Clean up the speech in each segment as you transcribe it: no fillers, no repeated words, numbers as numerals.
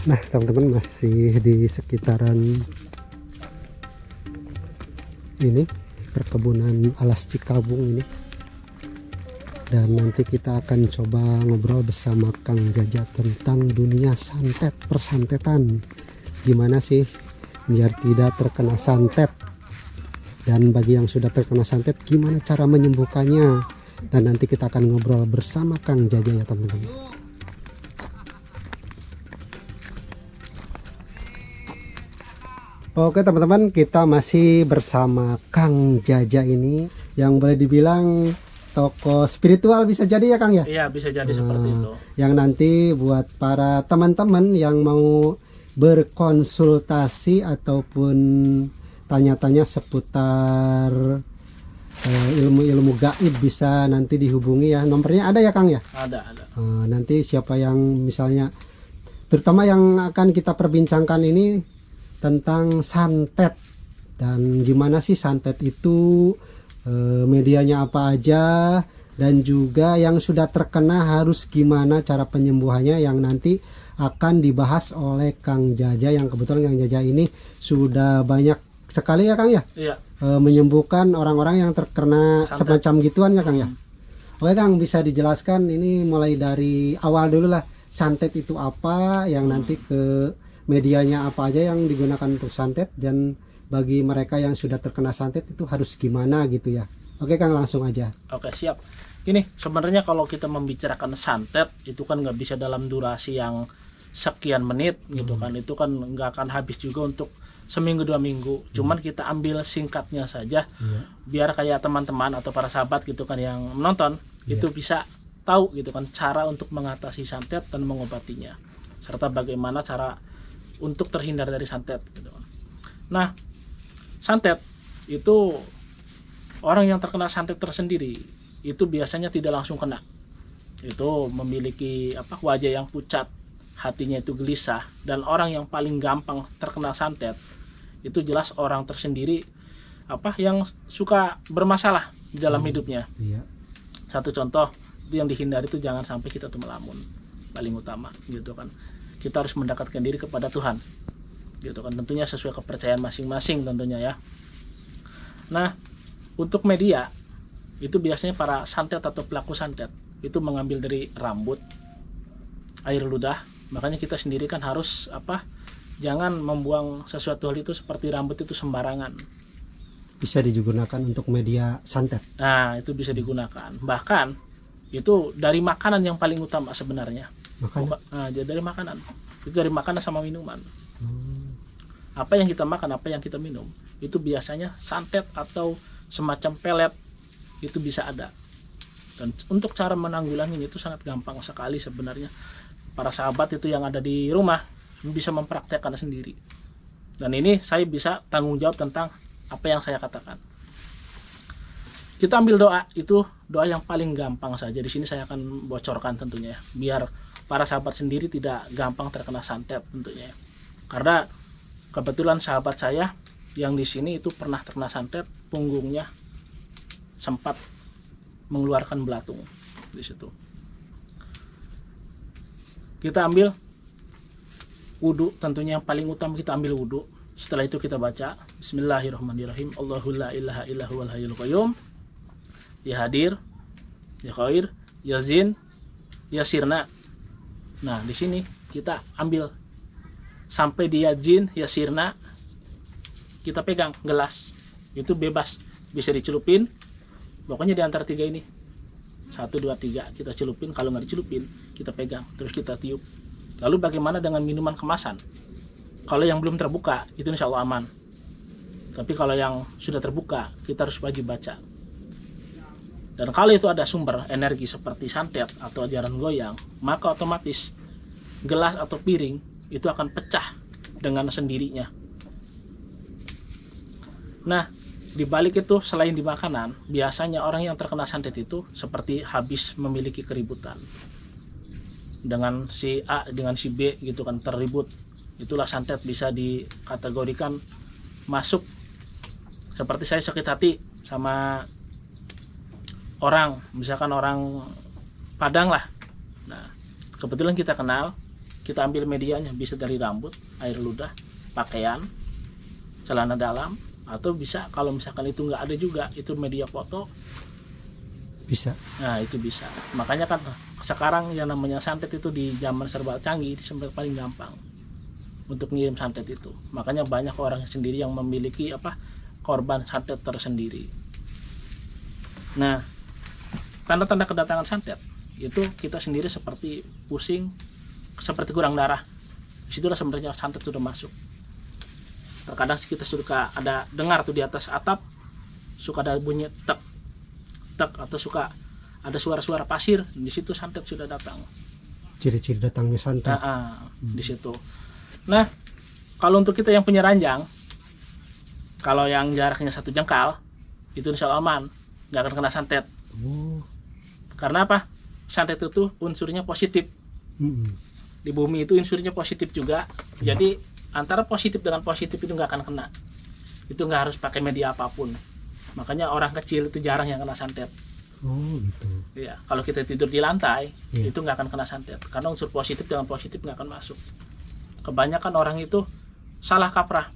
Nah teman-teman, masih di sekitaran ini perkebunan alas Cikabung ini, dan nanti kita akan coba ngobrol bersama Kang Jaja tentang dunia santet, persantetan, gimana sih biar tidak terkena santet, dan bagi yang sudah terkena santet gimana cara menyembuhkannya. Dan nanti kita akan ngobrol bersama Kang Jaja ya teman-teman. Oke teman-teman, kita masih bersama Kang Jaja ini, yang boleh dibilang tokoh spiritual bisa jadi ya Kang ya? Iya, bisa jadi seperti itu. Yang nanti buat para teman-teman yang mau berkonsultasi ataupun tanya-tanya seputar ilmu-ilmu gaib bisa nanti dihubungi ya. Nomornya ada ya Kang ya? Ada. Nanti siapa yang misalnya, terutama yang akan kita perbincangkan ini tentang santet, dan gimana sih santet itu, medianya apa aja, dan juga yang sudah terkena harus gimana cara penyembuhannya, yang nanti akan dibahas oleh Kang Jaja, yang kebetulan Kang Jaja ini sudah banyak sekali ya Kang ya, Iya. menyembuhkan orang-orang yang terkena santet semacam gituan ya Kang ya. Oke Kang, bisa dijelaskan ini mulai dari awal dulu lah, santet itu apa, yang nanti ke medianya apa aja yang digunakan untuk santet, dan bagi mereka yang sudah terkena santet itu harus gimana gitu ya. Oke Kang, langsung aja. Oke, siap. Gini, sebenarnya kalau kita membicarakan santet itu kan nggak bisa dalam durasi yang sekian menit gitu kan. Itu kan nggak akan habis juga untuk seminggu 2 minggu. Cuman kita ambil singkatnya saja, biar kayak teman-teman atau para sahabat gitu kan yang menonton itu bisa tahu gitu kan cara untuk mengatasi santet dan mengobatinya, serta bagaimana cara untuk terhindar dari santet gitu. Nah, santet itu, orang yang terkena santet tersendiri itu biasanya tidak langsung kena. Itu memiliki wajah yang pucat, hatinya itu gelisah, dan orang yang paling gampang terkena santet itu jelas orang tersendiri yang suka bermasalah di dalam hidupnya. Satu contoh itu yang dihindari itu jangan sampai kita tuh melamun, paling utama gitu kan. Kita harus mendekatkan diri kepada Tuhan gitu kan, tentunya sesuai kepercayaan masing-masing tentunya ya. Nah, untuk media itu biasanya para santet atau pelaku santet itu mengambil dari rambut, air ludah. Makanya kita sendiri kan harus jangan membuang sesuatu hal itu seperti rambut itu sembarangan. Bisa digunakan untuk media santet. Nah, itu bisa digunakan. Bahkan itu dari makanan yang paling utama sebenarnya. Dari makanan itu, dari makanan sama minuman. Apa yang kita makan, apa yang kita minum, itu biasanya santet atau semacam pelet itu bisa ada. Dan untuk cara menanggulanginya itu sangat gampang sekali sebenarnya. Para sahabat itu yang ada di rumah bisa mempraktekkan sendiri. Dan ini saya bisa tanggung jawab tentang apa yang saya katakan. Kita ambil doa, itu doa yang paling gampang saja. Di sini saya akan bocorkan tentunya ya, biar para sahabat sendiri tidak gampang terkena santet tentunya. Karena kebetulan sahabat saya yang di sini itu pernah terkena santet, punggungnya sempat mengeluarkan belatung di situ. Kita ambil wudu, tentunya yang paling utama kita ambil wudu. Setelah itu kita baca Bismillahirrahmanirrahim. Allahu la ilaha illa huwal hayyul qayyum. Ya hadir, ya khair, ya zin, ya sirna. Nah, di sini kita ambil sampai dia jin ya sirna, kita pegang gelas. Itu bebas, bisa dicelupin. Pokoknya di antara 3 ini. 1, 2, 3 kita celupin. Kalau nggak dicelupin, kita pegang, terus kita tiup. Lalu bagaimana dengan minuman kemasan? Kalau yang belum terbuka, itu insya Allah aman. Tapi kalau yang sudah terbuka, kita harus wajib baca. Dan kalau itu ada sumber energi seperti santet atau ajaran goyang, maka otomatis gelas atau piring itu akan pecah dengan sendirinya. Nah, di balik itu selain di makanan, biasanya orang yang terkena santet itu seperti habis memiliki keributan dengan si A dengan si B gitu kan, terribut. Itulah santet bisa dikategorikan masuk. Seperti saya sakit hati sama orang, misalkan orang Padang lah. Nah, kebetulan kita kenal, kita ambil medianya, bisa dari rambut, air ludah, pakaian, celana dalam, atau bisa kalau misalkan itu nggak ada juga, itu media foto, Bisa. nah itu bisa. Makanya kan sekarang yang namanya santet itu di zaman serba canggih, itu paling gampang untuk ngirim santet itu. Makanya banyak orang sendiri yang memiliki korban santet tersendiri. Nah, tanda-tanda kedatangan santet itu kita sendiri seperti pusing, seperti kurang darah. Disitulah sebenarnya santet sudah masuk. Terkadang kita suka ada dengar tuh di atas atap, suka ada bunyi tek tek, atau suka ada suara-suara pasir. Di situ santet sudah datang. Ciri-ciri datangnya santet. Di situ. Nah, kalau untuk kita yang punya ranjang, kalau yang jaraknya 1 jengkal, itu insya Allah aman, nggak akan kena santet. Oh. Karena apa? Santet itu unsurnya positif. Di bumi itu unsurnya positif juga. Jadi antara positif dengan positif itu nggak akan kena. Itu nggak harus pakai media apapun. Makanya orang kecil itu jarang yang kena santet. Oh gitu. Iya, kalau kita tidur di lantai, Iya. itu nggak akan kena santet. Karena unsur positif dengan positif nggak akan masuk. Kebanyakan orang itu salah kaprah.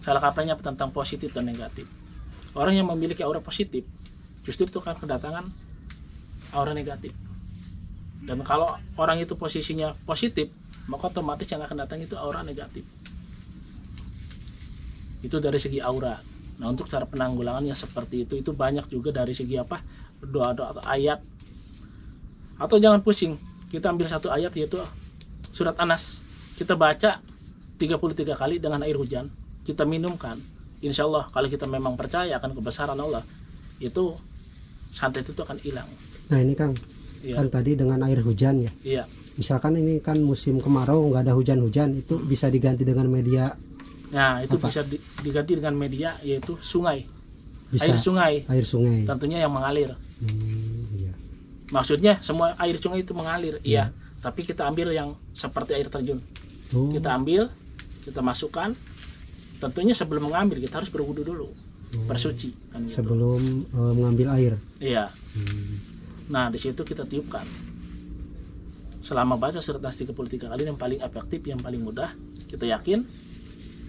Salah kaprahnya tentang positif dan negatif. Orang yang memiliki aura positif justru itu akan kedatangan aura negatif. Dan kalau orang itu posisinya positif, maka otomatis yang akan datang itu aura negatif. Itu dari segi aura. Nah, untuk cara penanggulangannya seperti itu banyak juga dari segi doa-doa atau ayat. Atau jangan pusing, kita ambil satu ayat yaitu surat Anas. Kita baca 33 kali dengan air hujan, kita minumkan. Insya Allah kalau kita memang percaya akan kebesaran Allah, itu santet itu akan hilang. Nah ini Kang, Iya. kan tadi dengan air hujan ya. Iya. Misalkan ini kan musim kemarau nggak ada hujan-hujan, itu bisa diganti dengan media. Nah, itu Apa? bisa diganti dengan media yaitu sungai. Bisa Air sungai. air sungai. Tentunya yang mengalir. Iya. Maksudnya semua air sungai itu mengalir. Iya. Tapi kita ambil yang seperti air terjun. Oh, Kita ambil, kita masukkan. Tentunya sebelum mengambil kita harus berwudu dulu, bersuci kan gitu. sebelum mengambil air. Iya. Nah, di situ kita tiupkan. Selama baca surat Nas 33 kali yang paling efektif, yang paling mudah, kita yakin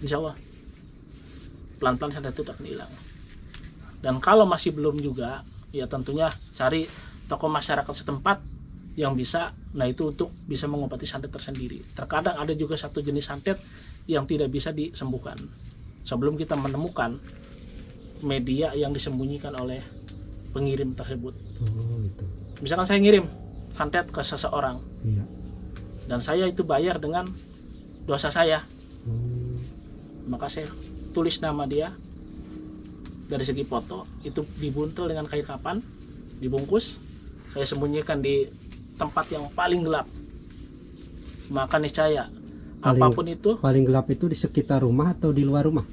insya Allah pelan-pelan santet itu akan hilang. Dan kalau masih belum juga, ya tentunya cari tokoh masyarakat setempat yang bisa, nah itu untuk bisa mengobati santet tersendiri. Terkadang ada juga satu jenis santet yang tidak bisa disembuhkan sebelum kita menemukan media yang disembunyikan oleh pengirim tersebut. Oh gitu. Misalkan saya ngirim santet ke seseorang, Iya. dan saya itu bayar dengan dosa saya, Oh, maka saya tulis nama dia. Dari segi foto itu dibuntel dengan kain kapan, dibungkus, saya sembunyikan di tempat yang paling gelap. Maka niscaya apapun itu, paling gelap itu di sekitar rumah atau di luar rumah?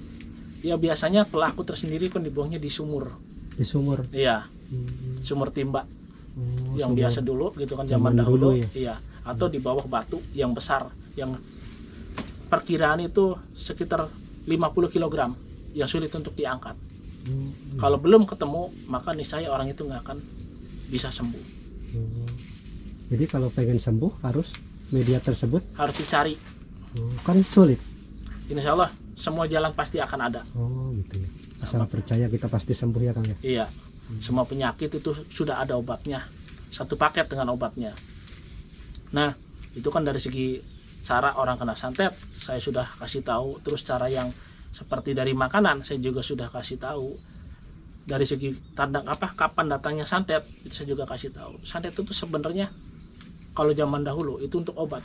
ya biasanya pelaku tersendiri kan dibuangnya di sumur. Di sumur. Iya, Hmm. sumur timba Oh, yang sumur. biasa dulu gitu kan, Zaman zaman dahulu. dulu ya? Iya, atau di bawah batu yang besar, yang perkiraan itu sekitar 50 kg yang sulit untuk diangkat. Hmm. Kalau belum ketemu, maka niscaya orang itu nggak akan bisa sembuh. Oh. Jadi kalau pengen sembuh harus media tersebut. Harus dicari. Oh, kan sulit. Insya Allah semua jalan pasti akan ada. Oh gitu ya. Asal percaya kita pasti sembuh ya Kang ya. Iya, semua penyakit itu sudah ada obatnya, satu paket dengan obatnya. Nah, itu kan dari segi cara orang kena santet saya sudah kasih tahu. Terus cara yang seperti dari makanan saya juga sudah kasih tahu. Dari segi tanda kapan datangnya santet itu saya juga kasih tahu. Santet itu sebenarnya kalau zaman dahulu itu untuk obat.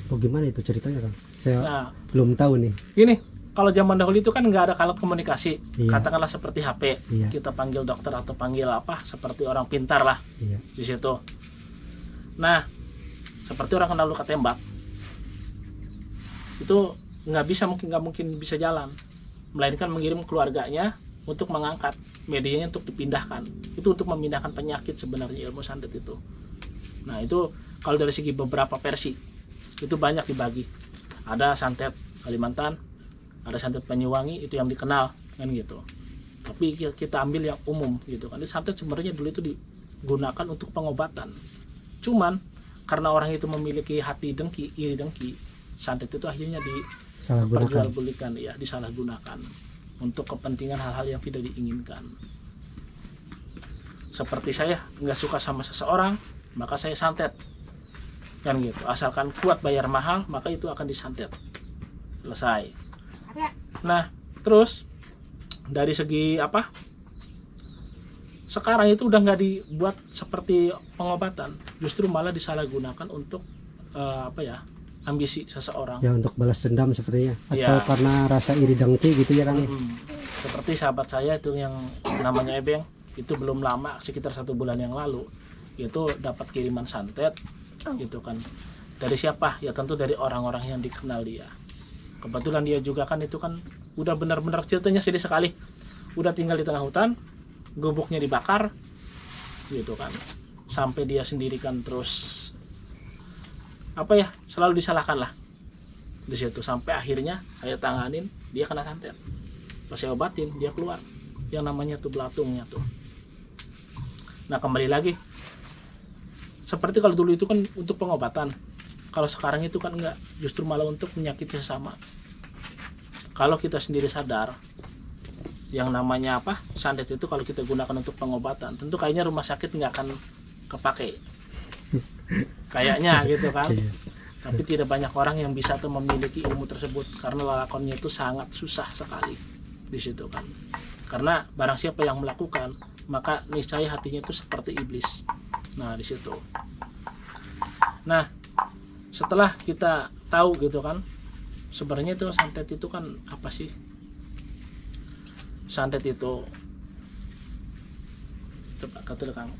Oh gimana itu ceritanya Kang? Saya Nah, belum tahu nih. gini, kalau zaman dahulu itu kan nggak ada alat komunikasi. Iya. Katakanlah seperti HP, Iya. kita panggil dokter atau panggil seperti orang pintar lah Iya. di situ. Nah, seperti orang kena luka tembak, itu nggak mungkin bisa jalan, melainkan mengirim keluarganya untuk mengangkat medianya untuk dipindahkan. Itu untuk memindahkan penyakit sebenarnya ilmu santet itu. Nah, itu kalau dari segi beberapa versi itu banyak dibagi. Ada santet Kalimantan, ada santet Banyuwangi, itu yang dikenal kan gitu. Tapi kita ambil yang umum gitu kan. Santet sebenarnya dulu itu digunakan untuk pengobatan. Cuman karena orang itu memiliki hati dengki, iri dengki, santet itu akhirnya Salah gunakan. diperjualbelikan, ya, disalahgunakan untuk kepentingan hal-hal yang tidak diinginkan. Seperti saya nggak suka sama seseorang, maka saya santet, kan gitu. Asalkan kuat bayar mahal, maka itu akan disantet, selesai. Nah, terus dari segi apa? Sekarang itu udah nggak dibuat seperti pengobatan, justru malah disalahgunakan untuk ambisi seseorang. Ya, untuk balas dendam sepertinya, atau Ya. karena rasa iri dengki gitu ya kan ya. Seperti sahabat saya itu yang namanya Ebeng, itu belum lama, sekitar 1 bulan yang lalu, itu dapat kiriman santet gitu kan. Dari siapa? Ya tentu dari orang-orang yang dikenal dia. Kebetulan dia juga kan itu kan udah benar-benar ceritanya sedih sekali, udah tinggal di tengah hutan, gubuknya dibakar gitu kan, sampai dia sendirikan, terus selalu disalahkan lah di situ, sampai akhirnya saya tanganin, dia kena santet. Pas saya obatin, dia keluar yang namanya tuh belatungnya tuh. Nah, kembali lagi, seperti kalau dulu itu kan untuk pengobatan, kalau sekarang itu kan enggak, justru malah untuk menyakiti sesama. Kalau kita sendiri sadar, yang namanya santet itu kalau kita gunakan untuk pengobatan, tentu kayaknya rumah sakit nggak akan kepake, kayaknya gitu kan. Tapi tidak banyak orang yang bisa tuh memiliki ilmu tersebut, karena lakonnya itu sangat susah sekali di situ kan. Karena barang siapa yang melakukan, maka niscaya hatinya itu seperti iblis. Nah, di situ. Nah, setelah kita tahu gitu kan, sebenarnya itu santet itu kan apa sih? Santet itu, coba kata Kang,